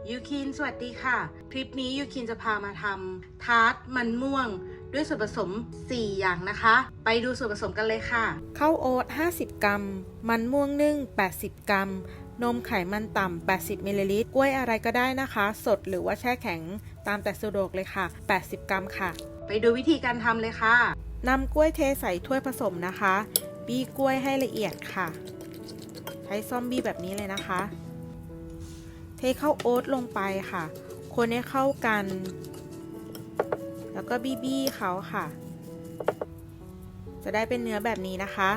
ยูคินสวัสดีค่ะคลิปนี้ยูคินจะพามาทำทาร์ตมันม่วงด้วยส่วนผสม4อย่างนะคะไปดูส่วนผสมกันเลยค่ะข้าวโอ๊ต50 กรัมมันม่วงนึ่ง80 กรัมนมไขมันต่ำ80 มิลลิลิตรกล้วยอะไรก็ได้นะคะสดหรือว่าแช่แข็งตามแต่สะดวกเลยค่ะ80 กรัมค่ะไปดูวิธีการทำเลยค่ะนำกล้วยเทใส่ถ้วยผสมนะคะบี้กล้วยให้ละเอียดค่ะใช้ซ่อมบี้แบบนี้เลยนะคะเทข้าวโอ๊ตลงไปค่ะคนให้เข้ากันแล้วก็บี้เขาค่ะจะได้เป็นเนื้อแบบนี้นะคะ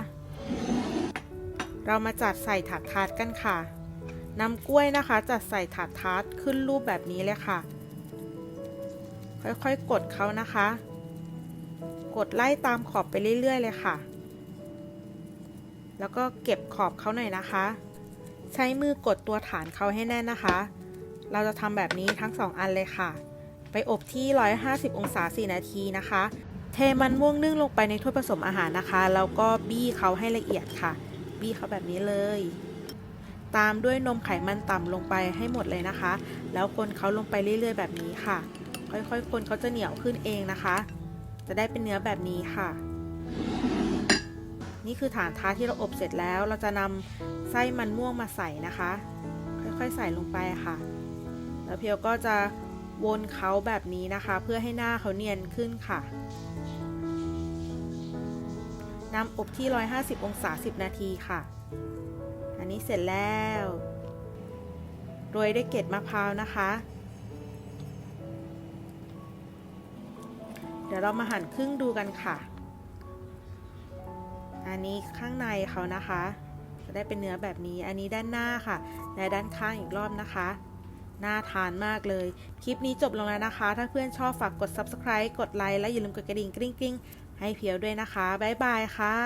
เรามาจัดใส่ถาดทาร์ตกันค่ะนำกล้วยนะคะจัดใส่ถาดทาร์ตขึ้นรูปแบบนี้เลยค่ะค่อยๆกดเขานะคะกดไล่ตามขอบไปเรื่อยๆเลยค่ะแล้วก็เก็บขอบเขาหน่อยนะคะใช้มือกดตัวฐานเขาให้แน่นนะคะเราจะทำแบบนี้ทั้ง2อันเลยค่ะไปอบที่150องศา4นาทีนะคะเทมันม่วงนึ่งลงไปในถ้วยผสมอาหารนะคะแล้วก็บี้เขาให้ละเอียดค่ะบี้เขาแบบนี้เลยตามด้วยนมไขมันต่ำลงไปให้หมดเลยนะคะแล้วคนเขาลงไปเรื่อยๆแบบนี้ค่ะค่อยๆคนเขาจะเหนียวขึ้นเองนะคะจะได้เป็นเนื้อแบบนี้ค่ะนี่คือฐานทาร์ตที่เราอบเสร็จแล้วเราจะนำไส้มันม่วงมาใส่นะคะค่อยๆใส่ลงไปค่ะแล้วเพียวก็จะวนเขาแบบนี้นะคะเพื่อให้หน้าเขาเนียนขึ้นค่ะนำอบที่150องศา10นาทีค่ะอันนี้เสร็จแล้วโรยด้วยเกล็ดมะพร้าวนะคะเดี๋ยวเรามาหั่นครึ่งดูกันค่ะอันนี้ข้างในเขานะคะจะได้เป็นเนื้อแบบนี้อันนี้ด้านหน้าค่ะและด้านข้างอีกรอบนะคะน่าทานมากเลยคลิปนี้จบลงแล้วนะคะถ้าเพื่อนชอบฝากกด Subscribe กดไลค์และอย่าลืมกดกระดิ่งกริ๊งๆให้เพียวด้วยนะคะบ๊ายบายค่ะ